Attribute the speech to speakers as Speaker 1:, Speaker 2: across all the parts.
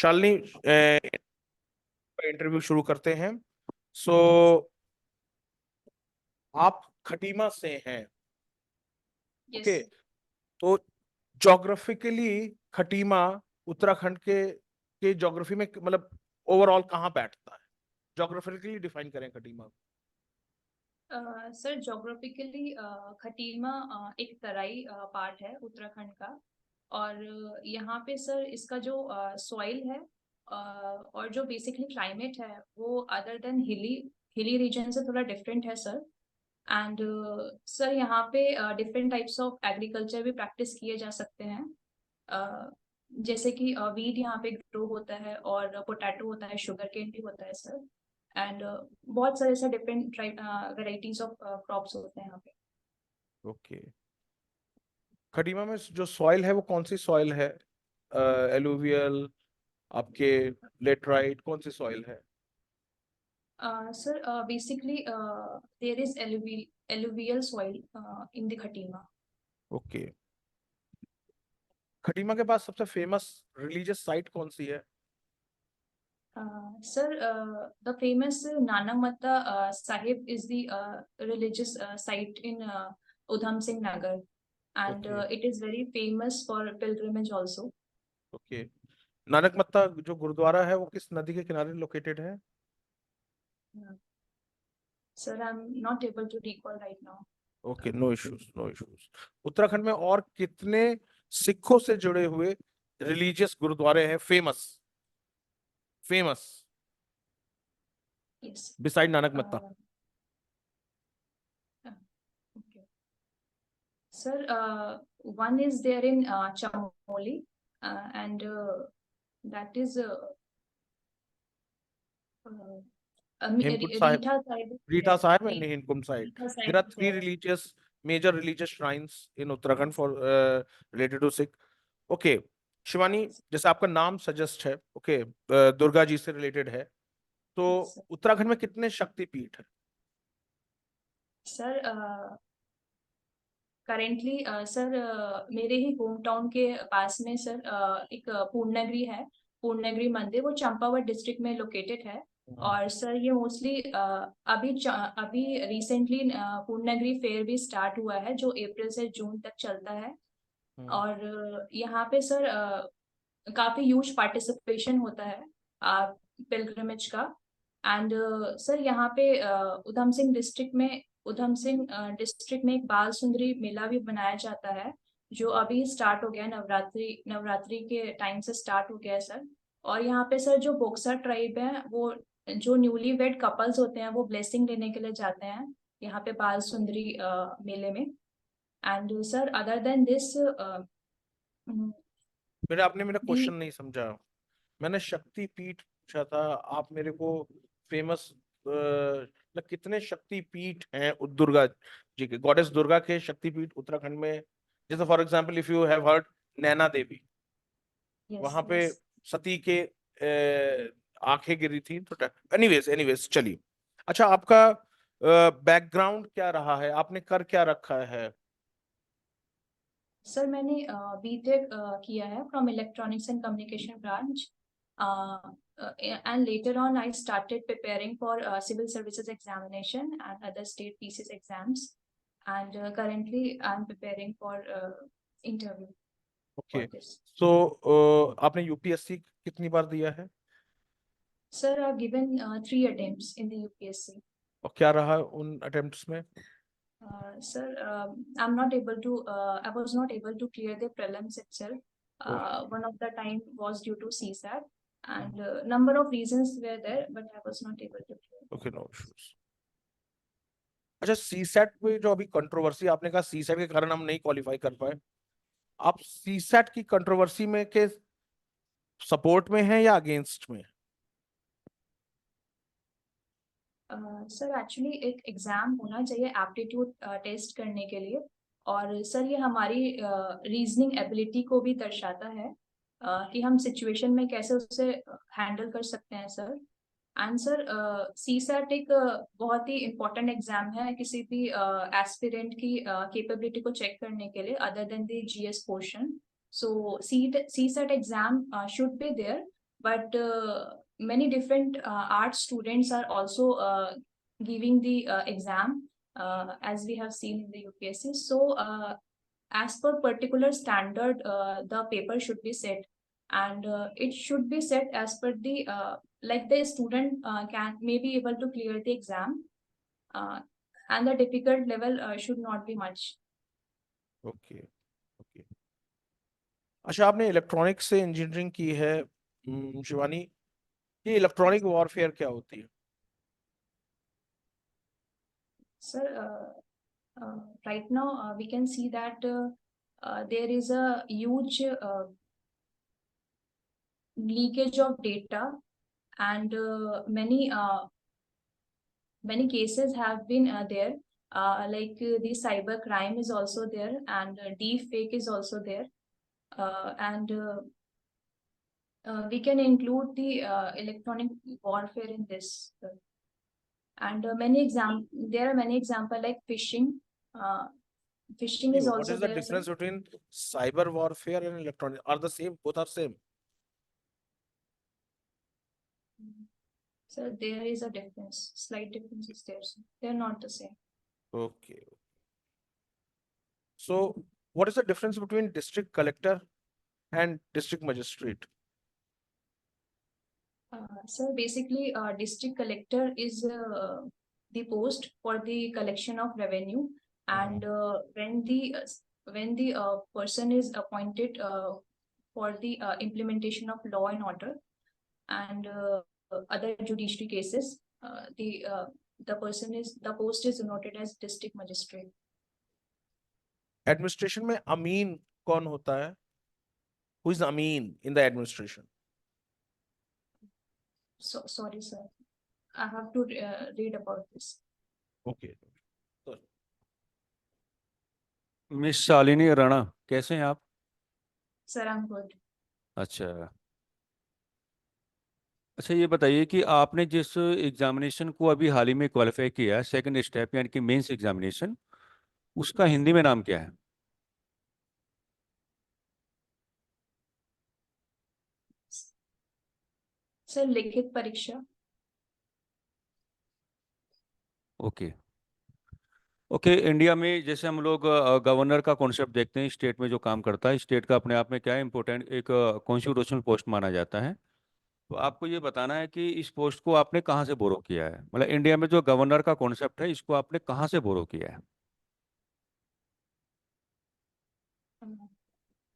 Speaker 1: Shalini, interview शुरू करते हैं। सो आप खटीमा से हैं,
Speaker 2: यस।
Speaker 1: ओके? तो जोग्राफिकली खटीमा उत्तराखंड के ज्योग्राफी में मतलब ओवरऑल कहाँ बैठता है? जोग्राफिकली डिफाइन करें खटीमा को।
Speaker 2: सर जोग्राफिकली खटीमा एक तराई पार्ट है उत्तराखंड का। और यहाँ पे सर इसका जो सॉइल है और जो बेसिकली क्लाइमेट है वो अदर देन हिली रीजन से थोड़ा डिफरेंट है सर। एंड सर यहाँ पे डिफरेंट टाइप्स ऑफ एग्रीकल्चर भी प्रैक्टिस किए जा सकते हैं। जैसे कि वीट यहाँ पे ग्रो होता है और पोटैटो होता है, शुगर केन भी होता है सर। एंड बहुत सारे ऐसे डिफरेंट वेराइटीज ऑफ क्रॉप्स होते हैं यहाँ पे।
Speaker 1: ओके, खटीमा में जो सॉइल है वो कौन सी सॉइल है? एलुवियल, आपके लेटराइट, कौन सी सॉइल है?
Speaker 2: Sir basically there is alluvial soil in the Khatima.
Speaker 1: Okay, Khatima के पास सबसे फेमस रिलीजियस साइट कौन सी है?
Speaker 2: Sir, the famous Nana Matta Sahib is the religious site in Udham Singh Nagar, and
Speaker 1: okay
Speaker 2: it is very famous for pilgrimage also.
Speaker 1: Okay, Nanak Matta जो गुरुद्वारा है वो किस नदी के किनारे लोकेटेड है?
Speaker 2: Sir, I'm not able to recall right now.
Speaker 1: Okay, no issues no issues. Uttarakhand में और कितने सिखों से जुड़े हुए रिलीजियस गुरुद्वारे हैं famous famous
Speaker 2: Yes.
Speaker 1: Beside Nanak Matta?
Speaker 2: Uh, okay. Sir, one is there in Chamoli, and that is
Speaker 1: Hemkund Sahib,
Speaker 2: Rita Sahib.
Speaker 1: Reetha Sahib and Hemkund Sahib.
Speaker 2: Rita
Speaker 1: there
Speaker 2: Sahib
Speaker 1: are
Speaker 2: is
Speaker 1: three
Speaker 2: there.
Speaker 1: Religious major religious shrines in Uttarakhand for related to Sikh. Okay Shivani, जैसे आपका नाम suggest है, okay, Durga ji से related है, तो
Speaker 2: Yes, sir.
Speaker 1: Uttarakhand में कितने शक्तिपीठ है?
Speaker 2: सर करेंटली सर मेरे ही होम टाउन के पास में सर एक पूर्णनगरी है। पूर्णनगरी मंदिर वो चंपावत डिस्ट्रिक्ट में लोकेटेड है। और सर ये मोस्टली अभी रिसेंटली पूर्णनगरी फेयर भी स्टार्ट हुआ है जो अप्रैल से जून तक चलता है। और यहाँ पे सर काफी ह्यूज पार्टिसिपेशन होता है पिलग्रिमेज का। एंड सर यहाँ पे उधम सिंह डिस्ट्रिक्ट में एक बाल सुंदरी मेला भी बनाया जाता है जो अभी स्टार्ट हो गया है। नवरात्रि के टाइम से स्टार्ट हो गया है सर। और यहाँ पे सर जो बोक्सा ट्राइब है वो जो न्यूली वेड कपल्स होते हैं वो ब्लेसिंग लेने के लिए जाते हैं यहाँ पे बाल सुंदरी मेले में। And sir other than this
Speaker 1: मेरे आपने मेरा
Speaker 2: दी
Speaker 1: क्वेश्चन नहीं समझा। मैंने शक्तिपीठ पूछा था, आप मेरे को फेमस मतलब कितने शक्तिपीठ हैं दुर्गा जी के, गॉडेस दुर्गा के शक्तिपीठ उत्तराखंड में? जैसे for example if you have heard Naina Devi,
Speaker 2: yes
Speaker 1: वहां पे
Speaker 2: यस।
Speaker 1: सती के आंखें गिरी थी। तो एनीवेज एनीवेज चलिए। अच्छा, आपका बैकग्राउंड क्या रहा है, आपने कर क्या रखा है?
Speaker 2: सर मैंने बीटेक किया है from electronics and communication branch. And later on I started preparing for civil services examination and other state PCS exams. एंड currently I'm preparing for interview for
Speaker 1: okay,
Speaker 2: this.
Speaker 1: So आपने UPSC कितनी बार दिया है
Speaker 2: Sir, I've given 3 attempts in the UPSC.
Speaker 1: और क्या रहा उन attempts में?
Speaker 2: Sir, I'm not able to. I was not able to clear the prelims itself. One of the time was due to CSAT, and number of reasons were there, but I was not able to clear.
Speaker 1: Okay, no issues. अच्छा, CSAT पे जो अभी controversy, आपने कहा CSAT के कारण हम नहीं क्वालिफाई कर पाए, आप सीसैट की कंट्रोवर्सी में के सपोर्ट में हैं या अगेंस्ट में?
Speaker 2: सर एक्चुअली एक एग्जाम होना चाहिए एप्टीट्यूड टेस्ट करने के लिए। और सर ये हमारी रीजनिंग एबिलिटी को भी दर्शाता है कि हम सिचुएशन में कैसे उसे हैंडल कर सकते हैं सर। एंड सर सीसैट एक बहुत ही इम्पोर्टेंट एग्जाम है किसी भी एस्पिरेंट की कैपेबिलिटी को चेक करने के लिए other than the GS portion. So CSAT exam should be there but many different art students are also giving the exam, as we have seen in the UPSC. So as per particular standard, the paper should be set, and it should be set as per the like the student can may be able to clear the exam, uh, and the difficult level should not be much.
Speaker 1: Okay okay. अच्छा, आपने electronics से engineering की है शिवानी, ये electronic warfare क्या होती है?
Speaker 2: Sir, right now we can see that there is a huge leakage of data, and many cases have been there, like the cyber crime is also there, and deep fake is also there, and we can include the electronic warfare in this, and there are many example like phishing. uh, Phishing is
Speaker 1: What
Speaker 2: also
Speaker 1: is the
Speaker 2: there, sir.
Speaker 1: difference between cyber warfare and electronic? Are the same? Both are same?
Speaker 2: So there is a difference, slight difference is there. Sir. They're not the same.
Speaker 1: Okay. So, what is the difference between district collector and district magistrate?
Speaker 2: So basically, district collector is the post for the collection of revenue, and when the person is appointed for the implementation of law and order, and other judiciary cases, the post is noted as district magistrate.
Speaker 1: Administration में अमीन कौन होता है? Who is Amin in the administration?
Speaker 2: So sorry, sir. I have to read about this.
Speaker 1: Okay. So,
Speaker 3: miss Shalini Rana, कैसे हैं आप?
Speaker 2: Sir, I'm good.
Speaker 3: अच्छा अच्छा, ये बताइए कि आपने जिस एग्जामिनेशन को अभी हाल ही में क्वालिफाई किया है, सेकंड स्टेप यानी कि मेंस एग्जामिनेशन, उसका हिंदी में नाम क्या है?
Speaker 2: सर, लिखित परीक्षा।
Speaker 3: Okay okay. इंडिया में जैसे हम लोग गवर्नर का कॉन्सेप्ट देखते हैं, स्टेट में जो काम करता है, स्टेट का अपने आप में क्या है, इम्पोर्टेंट एक कॉन्स्टिट्यूशनल पोस्ट माना जाता है। तो आपको ये बताना है कि इस पोस्ट को आपने कहाँ से बोरो किया है, मतलब इंडिया में जो गवर्नर का कॉन्सेप्ट है इसको आपने कहाँ से बोरो किया है?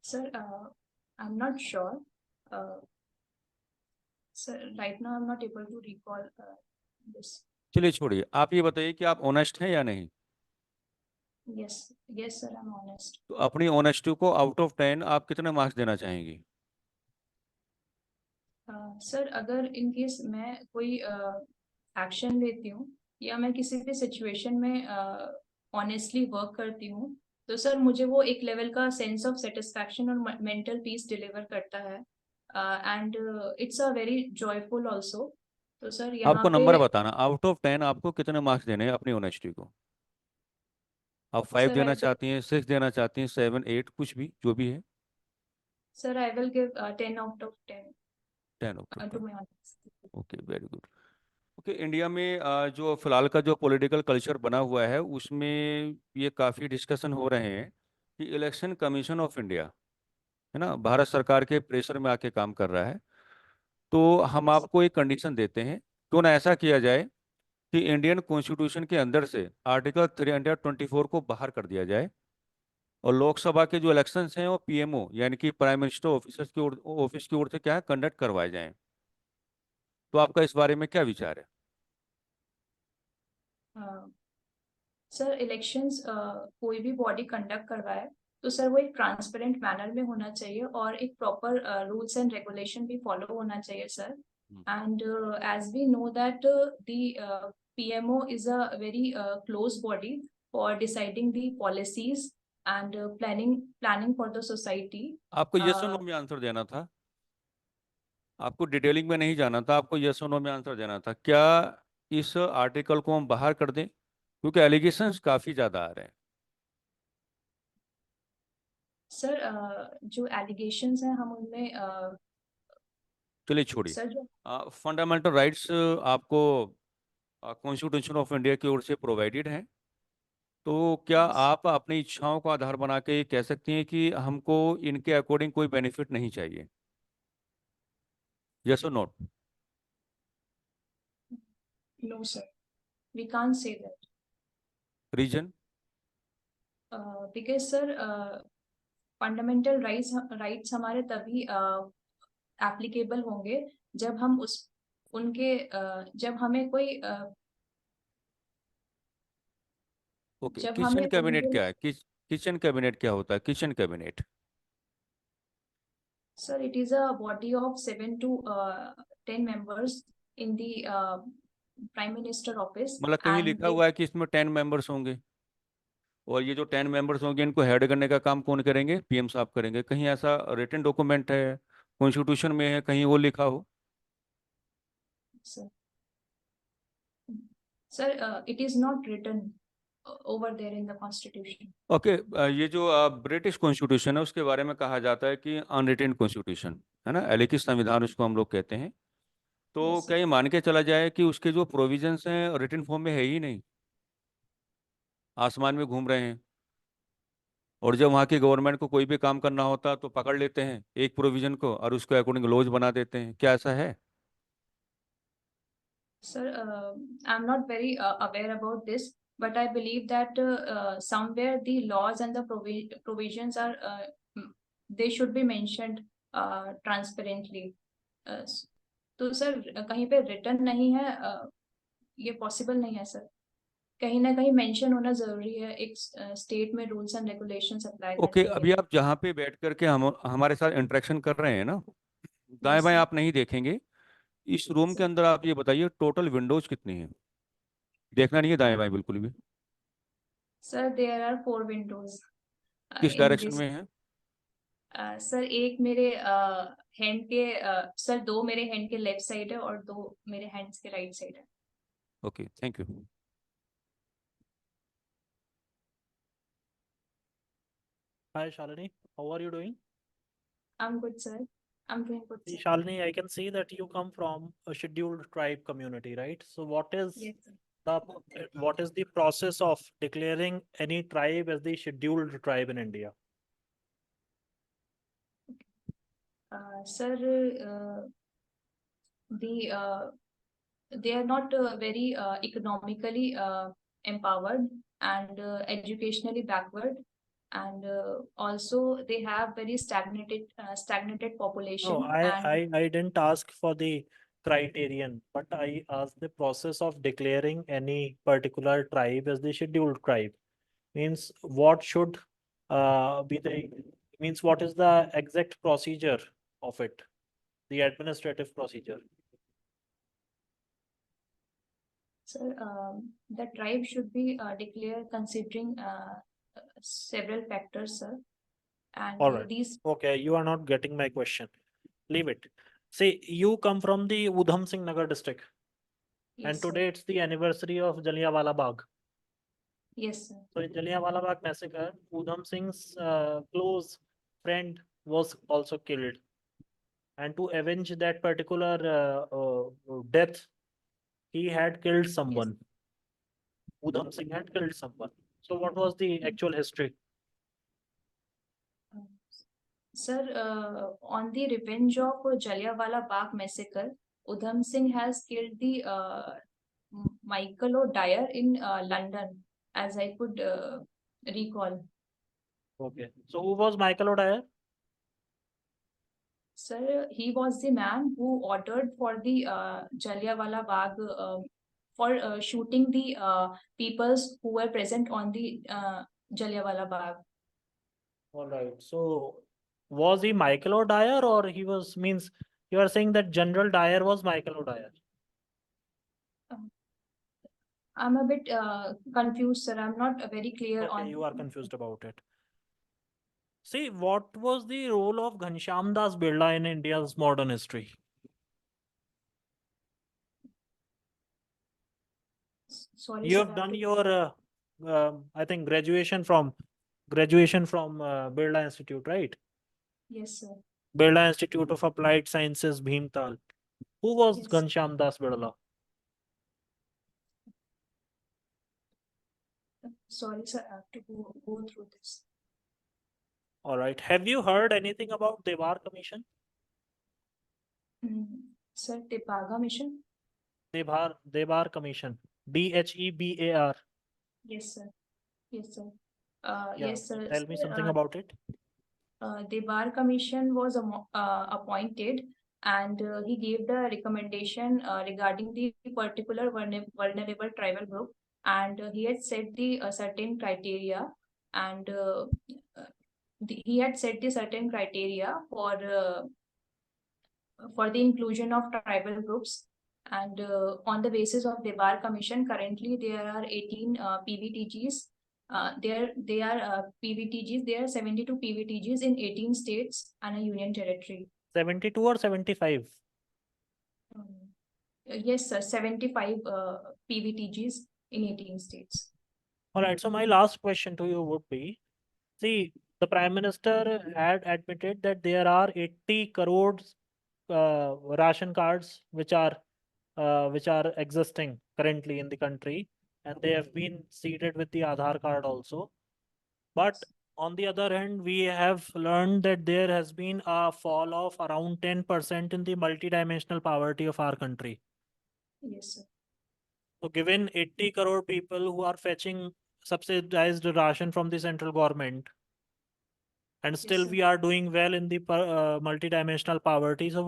Speaker 2: Sir, I'm not sure. Uh, Sir, right now I'm not able to recall this.
Speaker 3: चलिए छोड़िए, आप ये बताइए कि आप ऑनेस्ट हैं या नहीं।
Speaker 2: Yes, yes, sir, I'm honest.
Speaker 3: तो अपनी ऑनेस्टी को आउट ऑफ 10 आप कितने मार्क्स देना चाहेंगी?
Speaker 2: सर, अगर इन केस मैं कोई एक्शन लेती हूँ या मैं किसी भी सिचुएशन में ऑनेस्टली वर्क करती हूँ, तो सर मुझे वो एक लेवल का सेंस ऑफ सेटिस्फैक्शन और मेंटल पीस डिलीवर करता है, and it's a very joyful also. तो सर यहाँ
Speaker 3: आपको
Speaker 2: पे
Speaker 3: नंबर बताना, आउट ऑफ 10 आपको कितने मार्क्स देने हैं अपनी ऑनेस्टी को? आप 5
Speaker 2: सर
Speaker 3: देना चाहती हैं, 6 देना चाहती हैं, 7, 8, कुछ भी जो भी है?
Speaker 2: I will give 10 out of 10
Speaker 3: 10 out of
Speaker 2: to
Speaker 3: 10।
Speaker 2: My honest.
Speaker 3: Okay, very good. Okay, India में जो फिलहाल का जो पॉलिटिकल कल्चर बना हुआ है उसमें ये काफ़ी डिस्कशन हो रहे हैं कि इलेक्शन कमीशन ऑफ इंडिया, है ना, भारत सरकार के प्रेशर में आके काम कर रहा है। तो हम आपको एक कंडीशन देते हैं, क्यों ना ऐसा किया जाए कि इंडियन कॉन्स्टिट्यूशन के अंदर से आर्टिकल 324 को बाहर कर दिया जाए, और लोकसभा के जो इलेक्शंस हैं वो पीएमओ यानी कि प्राइम मिनिस्टर ऑफिस की ओर से क्या है, कंडक्ट करवाए जाएं। तो आपका इस बारे में क्या विचार है?
Speaker 2: सर, इलेक्शंस कोई भी बॉडी कंडक्ट करवाए तो सर वो एक ट्रांसपेरेंट मैनर में होना चाहिए और एक प्रॉपर रूल्स एंड रेगुलेशन भी फॉलो होना चाहिए sir. And as we know that the PMO is a very close body for deciding the policies and planning for the society.
Speaker 3: आपको यस और नो में आंसर देना था, आपको डिटेलिंग में नहीं जाना था, आपको यस और नो में आंसर देना था। क्या इस आर्टिकल को हम बाहर कर दें, क्योंकि एलिगेशंस काफ़ी ज़्यादा आ रहे हैं?
Speaker 2: सर, जो एलिगेशंस हैं हम उनमें
Speaker 3: चलिए छोड़िए।
Speaker 2: सर जो
Speaker 3: फंडामेंटल राइट्स आपको कॉन्स्टिट्यूशन ऑफ इंडिया की ओर से प्रोवाइडेड हैं। तो क्या
Speaker 2: yes,
Speaker 3: आप अपनी इच्छाओं को आधार बना के ये कह सकती हैं कि हमको इनके अकॉर्डिंग कोई बेनिफिट नहीं चाहिए? यस और not?
Speaker 2: no sir, we can't say that.
Speaker 3: Reason?
Speaker 2: Because sir fundamental rights हमारे तभी एप्लीकेबल होंगे जब हम उस उनके जब हमें कोई
Speaker 3: ओके,
Speaker 2: जब
Speaker 3: किचन
Speaker 2: हमें
Speaker 3: कैबिनेट
Speaker 2: उनके
Speaker 3: क्या है? किचन कैबिनेट क्या होता है? Kitchen cabinet
Speaker 2: sir it is a body of 7 to 10 members in the prime minister office
Speaker 3: मतलब कहीं
Speaker 2: and
Speaker 3: लिखा
Speaker 2: they
Speaker 3: हुआ है कि इसमें 10 मेंबर्स होंगे, और ये जो 10 मेंबर्स होंगे इनको हेड करने का काम कौन करेंगे? पीएम साहब करेंगे। कहीं ऐसा रिटन डॉक्यूमेंट है, कॉन्स्टिट्यूशन में है, कहीं वो लिखा हो?
Speaker 2: sir it is not written over there in the constitution.
Speaker 3: Okay, ये जो ब्रिटिश कॉन्स्टिट्यूशन है उसके बारे में कहा जाता है कि अनरिटन कॉन्स्टिट्यूशन है ना, अलिखित संविधान उसको हम लोग कहते हैं। तो
Speaker 2: Yes sir.
Speaker 3: क्या ये मान के चला जाए कि उसके जो प्रोविजंस हैं रिटन फॉर्म में है ही नहीं, आसमान में घूम रहे हैं, और जब वहाँ की गवर्नमेंट को कोई भी काम करना होता तो पकड़ लेते हैं एक प्रोविजन को और उसके अकॉर्डिंग लॉज बना देते हैं? क्या ऐसा है?
Speaker 2: Sir, I'm not very aware about this, but I believe that somewhere the laws and the provisions are they should be mentioned transparently. तो सर कहीं पे रिटर्न नहीं है, ये पॉसिबल नहीं है सर। कहीं ना कहीं मेंशन होना जरूरी है, एक स्टेट में rules and regulations apply
Speaker 3: okay,
Speaker 2: करने के
Speaker 3: अभी
Speaker 2: लिए।
Speaker 3: आप जहाँ पे बैठ करके हमारे साथ इंटरेक्शन कर रहे हैं ना, दाएं
Speaker 2: यस
Speaker 3: बाएं
Speaker 2: सर।
Speaker 3: आप नहीं देखेंगे। इस रूम के अंदर आप ये बताइए टोटल विंडोज कितनी हैं? देखना नहीं है दाएं बाएं बिल्कुल भी।
Speaker 2: सर देयर आर 4 विंडोज
Speaker 3: किस
Speaker 2: इन
Speaker 3: डायरेक्शन
Speaker 2: दिस।
Speaker 3: में है?
Speaker 2: सर एक मेरे हैंड के सर 2 मेरे हैंड के लेफ्ट साइड है और 2 मेरे हैंड्स के राइट साइड है।
Speaker 3: Okay, thank you.
Speaker 4: Hi Shalini, how are you doing?
Speaker 2: I'm good sir, I'm doing good
Speaker 4: See,
Speaker 2: sir.
Speaker 4: Shalini, I can see that you come from a scheduled tribe community, right? So
Speaker 2: Yes sir.
Speaker 4: what is the process of declaring any tribe as the scheduled tribe in India?
Speaker 2: Sir they are not very economically empowered and educationally backward, and also they have very stagnated population
Speaker 4: No,
Speaker 2: and
Speaker 4: I didn't ask for the criterion, but I asked the process of declaring any particular tribe as the scheduled tribe. Means what should be the means what is the exact procedure of it, the administrative procedure.
Speaker 2: sir the tribe should be declared considering several factors sir, and
Speaker 4: All right.
Speaker 2: these
Speaker 4: Okay, you are not getting my question. Leave it. See, you come from the Udham Singh Nagar district, and
Speaker 2: yes sir.
Speaker 4: today it's the anniversary of Jallianwala Bagh.
Speaker 2: Yes sir.
Speaker 4: So in Jallianwala Bagh massacre, Udham Singh's close friend was also killed, and to avenge that particular death, he had killed someone. Udham Singh had killed someone. So what was the actual history?
Speaker 2: Sir, on the revenge of Jallianwala Bagh massacre, Udham Singh has killed the Michael O'Dyer in London, as I could recall.
Speaker 4: Okay. So who was Michael O'Dyer?
Speaker 2: Sir, he was the man who ordered for the Jallianwala Bagh for shooting the peoples who were present on the Jallianwala Bagh.
Speaker 4: All right. So was he Michael O'Dyer, or he was means you are saying that General Dyer was Michael O'Dyer?
Speaker 2: I'm a bit confused, sir. I'm not very clear
Speaker 4: Okay,
Speaker 2: on.
Speaker 4: you are confused about it. See, what was the role of Ghanshyam Das Birla in India's modern history?
Speaker 2: Sorry,
Speaker 4: You
Speaker 2: sir.
Speaker 4: have done your, I think, graduation from Birla Institute, right?
Speaker 2: Yes, sir.
Speaker 4: Birla Institute of Applied Sciences, Bhimtal. Who was
Speaker 2: Yes.
Speaker 4: Ghanshyam Das Birla?
Speaker 2: Sorry, sir, I have to go through this.
Speaker 4: All right. Have you heard anything about Devar Commission?
Speaker 2: Sir, Tepaga Mission?
Speaker 4: Devar Commission. DHEBAR.
Speaker 2: Yes, sir. Yes, sir.
Speaker 4: Yeah,
Speaker 2: Yes, sir.
Speaker 4: tell me
Speaker 2: Sir,
Speaker 4: something about it.
Speaker 2: the Bar Commission was appointed, and he gave the recommendation regarding the particular vulnerable tribal group, and he had set the certain criteria, and he had set the certain criteria for the inclusion of tribal groups. And on the basis of the Bar Commission, currently there are 18 PVTGs. They are PVTGs. There are 72 PVTGs in 18 states and a union territory.
Speaker 4: 72 or 75?
Speaker 2: Yes, sir. 75 PVTGs in 18 states.
Speaker 4: All right. So my last question to you would be, see, the Prime Minister had admitted that there are 80 crores ration cards which are existing currently in the country, and they have been seeded with the Aadhaar card also. But on the other hand, we have learned that there has been a fall of around 10% in the multidimensional poverty of our country.
Speaker 2: Yes, sir.
Speaker 4: So given 80 crore people who are fetching subsidized ration from the central government, and still
Speaker 2: sir.
Speaker 4: we are doing well in the multidimensional poverty. So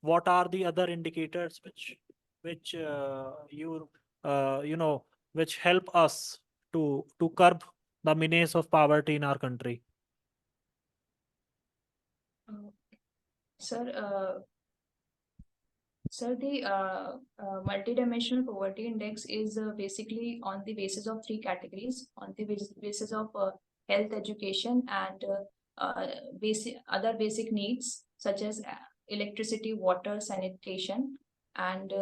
Speaker 4: what are the other indicators which which help us to curb the menace of poverty in our country?
Speaker 2: Sir, the multidimensional poverty index is basically on the basis of three categories: on the basis of health, education, and other basic needs such as electricity, water, sanitation. And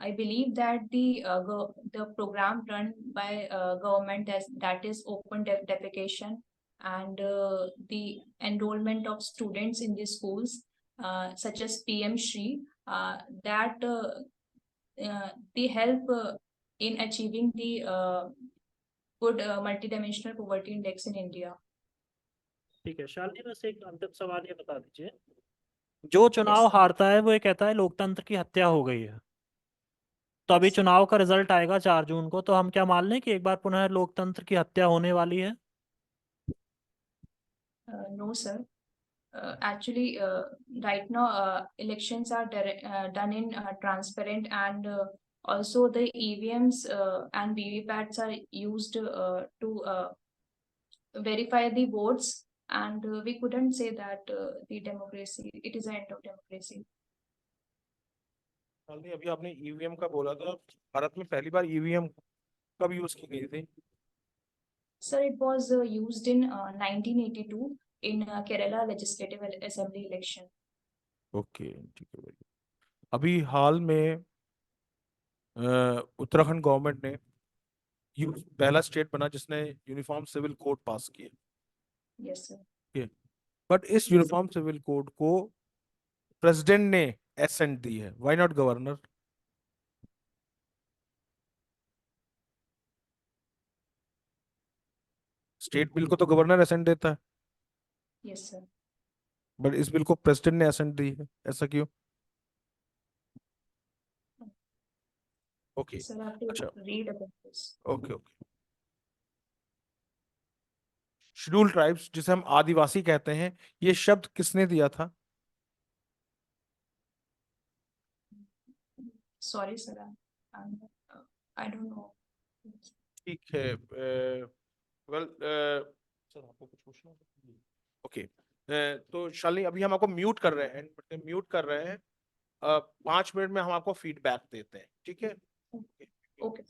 Speaker 2: I believe that the program run by government that is open defecation, and the enrollment of students in the schools, such as PM Shri, that they help in achieving the good multidimensional poverty index in India.
Speaker 4: ठीक है, शालिनी, बस एक अंतिम सवाल ये बता दीजिए, जो चुनाव हारता है वो ये कहता है लोकतंत्र की हत्या हो गई है, तो अभी चुनाव का रिजल्ट आएगा 4 जून को, तो हम क्या मान लें कि एक बार पुनः लोकतंत्र की हत्या होने वाली है?
Speaker 2: No, sir. Actually, right now, elections are done in transparent, and also the EVMs and VVPATs are used to verify the votes, and we couldn't say that the democracy, it is the end of democracy.
Speaker 1: अभी आपने EVM का बोला था, भारत में पहली बार EVM कब use की गई थी?
Speaker 2: Sir, it was used in 1982 in Kerala Legislative Assembly election.
Speaker 1: Okay, ठीक है। अभी हाल में उत्तराखंड गवर्नमेंट ने पहला स्टेट बना जिसने यूनिफॉर्म सिविल कोड पास किया।
Speaker 2: Yes, sir.
Speaker 1: बट इस यूनिफॉर्म सिविल कोड को प्रेसिडेंट ने एसेंट दी है, why not governor? State bill को तो गवर्नर एसेंट देता है,
Speaker 2: Yes, sir.
Speaker 1: बट इस बिल को प्रेसिडेंट ने एसेंट दी है, ऐसा क्यों? Okay,
Speaker 2: Sir, I have to
Speaker 1: अच्छा,
Speaker 2: read about this.
Speaker 1: Okay okay. Schedule tribes, जिसे हम आदिवासी कहते हैं, ये शब्द किसने दिया था?
Speaker 2: Sorry, sir. I don't know.
Speaker 1: ठीक है, वेल सर आपको कुछ पूछना है? ओके, तो शालिनी अभी हम आपको म्यूट कर रहे हैं, म्यूट कर रहे हैं, 5 मिनट में हम आपको फीडबैक देते हैं, ठीक है?
Speaker 2: Okay.